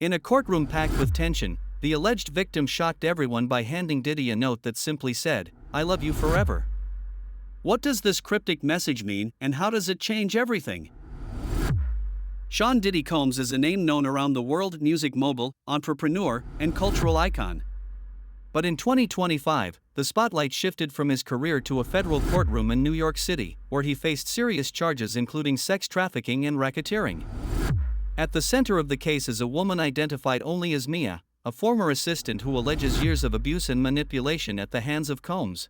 In a courtroom packed with tension, the alleged victim shocked everyone by handing Diddy a note that simply said, "I love you forever." What does this cryptic message mean, and how does it change everything? Sean Diddy Combs is a name known around the world: music mogul, entrepreneur, and cultural icon. But in 2025, the spotlight shifted from his career to a federal courtroom in New York City, where he faced serious charges including sex trafficking and racketeering. At the center of the case is a woman identified only as Mia, a former assistant who alleges years of abuse and manipulation at the hands of Combs.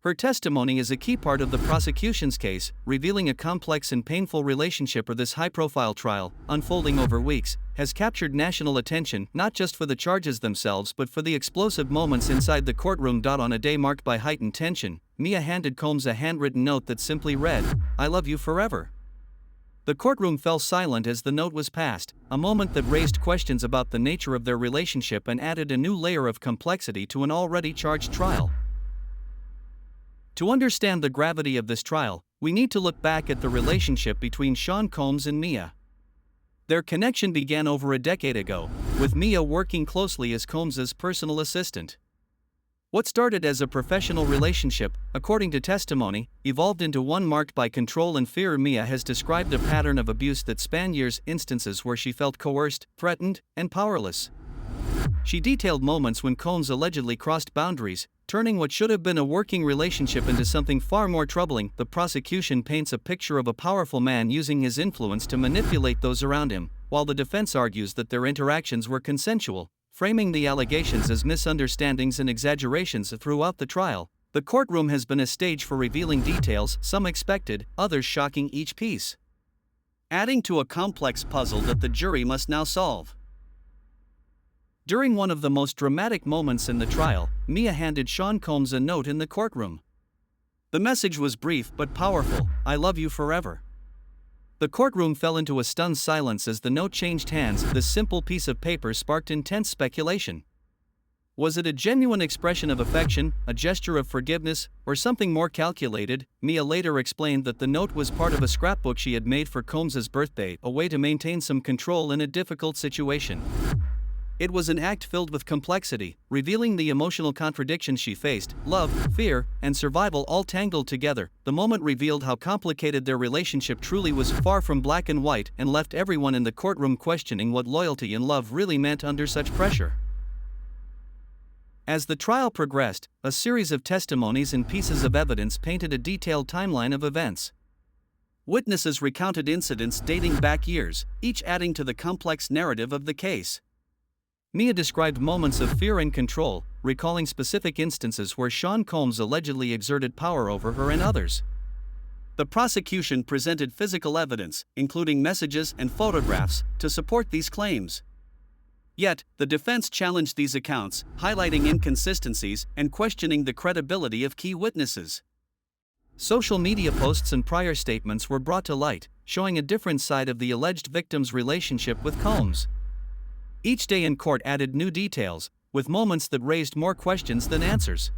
Her testimony is a key part of the prosecution's case, revealing a complex and painful relationship. This high-profile trial, unfolding over weeks, has captured national attention not just for the charges themselves but for the explosive moments inside the courtroom. On a day marked by heightened tension, Mia handed Combs a handwritten note that simply read, "I love you forever." The courtroom fell silent as the note was passed, a moment that raised questions about the nature of their relationship and added a new layer of complexity to an already charged trial. To understand the gravity of this trial, we need to look back at the relationship between Sean Combs and Mia. Their connection began over a decade ago, with Mia working closely as Combs's personal assistant. What started as a professional relationship, according to testimony, evolved into one marked by control and fear. Mia has described a pattern of abuse that spanned years, instances where she felt coerced, threatened, and powerless. She detailed moments when Combs allegedly crossed boundaries, turning what should have been a working relationship into something far more troubling. The prosecution paints a picture of a powerful man using his influence to manipulate those around him, while the defense argues that their interactions were consensual, framing the allegations as misunderstandings and exaggerations. Throughout the trial, the courtroom has been a stage for revealing details, some expected, others shocking, each piece adding to a complex puzzle that the jury must now solve. During one of the most dramatic moments in the trial, Mia handed Sean Combs a note in the courtroom. The message was brief but powerful: "I love you forever." The courtroom fell into a stunned silence as the note changed hands. This simple piece of paper sparked intense speculation. Was it a genuine expression of affection, a gesture of forgiveness, or something more calculated? Mia later explained that the note was part of a scrapbook she had made for Combs's birthday, a way to maintain some control in a difficult situation. It was an act filled with complexity, revealing the emotional contradictions she faced: love, fear, and survival all tangled together. The moment revealed how complicated their relationship truly was, far from black and white, and left everyone in the courtroom questioning what loyalty and love really meant under such pressure. As the trial progressed, a series of testimonies and pieces of evidence painted a detailed timeline of events. Witnesses recounted incidents dating back years, each adding to the complex narrative of the case. Mia described moments of fear and control, recalling specific instances where Sean Combs allegedly exerted power over her and others. The prosecution presented physical evidence, including messages and photographs, to support these claims. Yet, the defense challenged these accounts, highlighting inconsistencies and questioning the credibility of key witnesses. Social media posts and prior statements were brought to light, showing a different side of the alleged victim's relationship with Combs. Each day in court added new details, with moments that raised more questions than answers.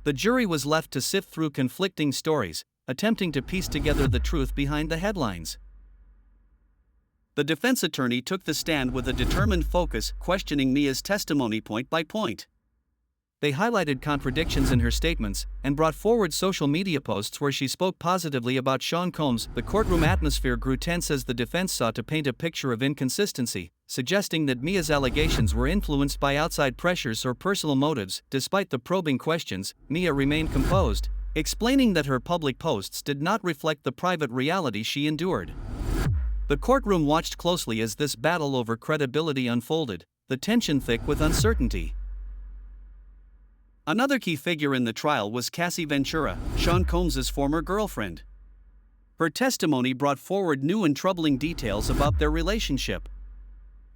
The jury was left to sift through conflicting stories, attempting to piece together the truth behind the headlines. The defense attorney took the stand with a determined focus, questioning Mia's testimony point by point. They highlighted contradictions in her statements and brought forward social media posts where she spoke positively about Sean Combs. The courtroom atmosphere grew tense as the defense sought to paint a picture of inconsistency, suggesting that Mia's allegations were influenced by outside pressures or personal motives. Despite the probing questions, Mia remained composed, explaining that her public posts did not reflect the private reality she endured. The courtroom watched closely as this battle over credibility unfolded, the tension thick with uncertainty. Another key figure in the trial was Cassie Ventura, Sean Combs's former girlfriend. Her testimony brought forward new and troubling details about their relationship.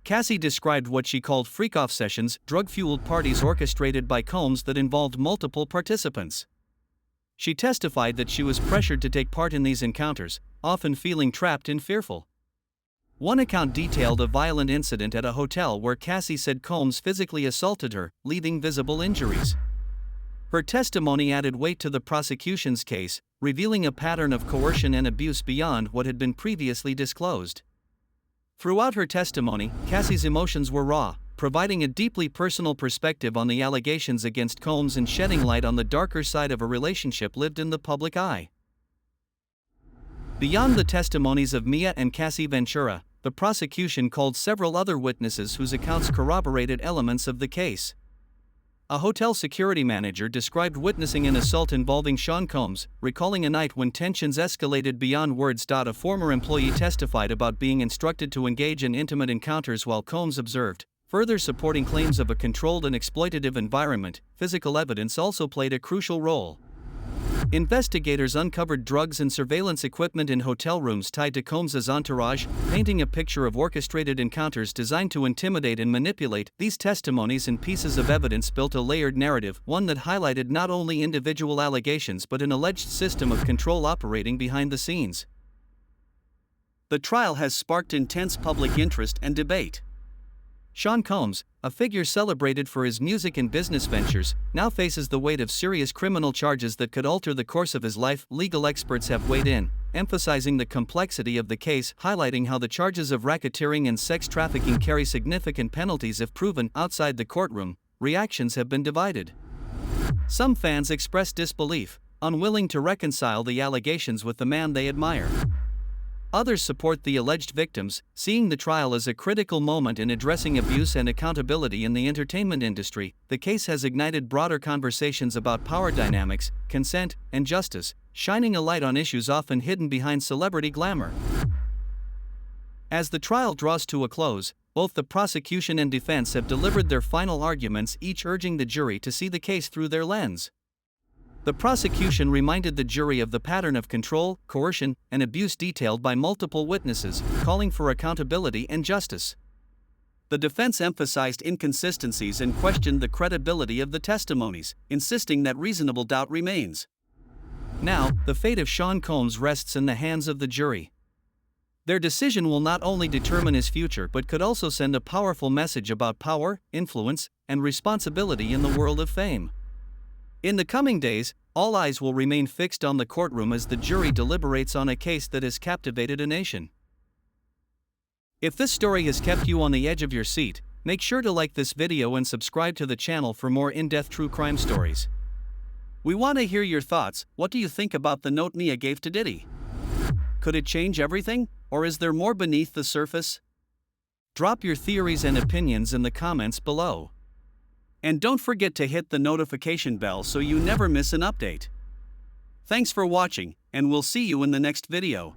Cassie described what she called freak-off sessions, drug-fueled parties orchestrated by Combs that involved multiple participants. She testified that she was pressured to take part in these encounters, often feeling trapped and fearful. One account detailed a violent incident at a hotel where Cassie said Combs physically assaulted her, leaving visible injuries. Her testimony added weight to the prosecution's case, revealing a pattern of coercion and abuse beyond what had been previously disclosed. Throughout her testimony, Cassie's emotions were raw, providing a deeply personal perspective on the allegations against Combs and shedding light on the darker side of a relationship lived in the public eye. Beyond the testimonies of Mia and Cassie Ventura, the prosecution called several other witnesses whose accounts corroborated elements of the case. A hotel security manager described witnessing an assault involving Sean Combs, recalling a night when tensions escalated beyond words. A former employee testified about being instructed to engage in intimate encounters while Combs observed, further supporting claims of a controlled and exploitative environment. Physical evidence also played a crucial role. Investigators uncovered drugs and surveillance equipment in hotel rooms tied to Combs' entourage, painting a picture of orchestrated encounters designed to intimidate and manipulate. These testimonies and pieces of evidence built a layered narrative, one that highlighted not only individual allegations but an alleged system of control operating behind the scenes. The trial has sparked intense public interest and debate. Sean Combs, a figure celebrated for his music and business ventures, now faces the weight of serious criminal charges that could alter the course of his life. Legal experts have weighed in, emphasizing the complexity of the case, highlighting how the charges of racketeering and sex trafficking carry significant penalties if proven. Outside the courtroom, reactions have been divided. Some fans expressed disbelief, unwilling to reconcile the allegations with the man they admire. Others support the alleged victims, seeing the trial as a critical moment in addressing abuse and accountability in the entertainment industry. The case has ignited broader conversations about power dynamics, consent, and justice, shining a light on issues often hidden behind celebrity glamour. As the trial draws to a close, both the prosecution and defense have delivered their final arguments, each urging the jury to see the case through their lens. The prosecution reminded the jury of the pattern of control, coercion, and abuse detailed by multiple witnesses, calling for accountability and justice. The defense emphasized inconsistencies and questioned the credibility of the testimonies, insisting that reasonable doubt remains. Now, the fate of Sean Combs rests in the hands of the jury. Their decision will not only determine his future but could also send a powerful message about power, influence, and responsibility in the world of fame. In the coming days, all eyes will remain fixed on the courtroom as the jury deliberates on a case that has captivated a nation. If this story has kept you on the edge of your seat, make sure to like this video and subscribe to the channel for more in-depth true crime stories. We want to hear your thoughts. What do you think about the note Mia gave to Diddy? Could it change everything, or is there more beneath the surface? Drop your theories and opinions in the comments below. And don't forget to hit the notification bell so you never miss an update. Thanks for watching, and we'll see you in the next video.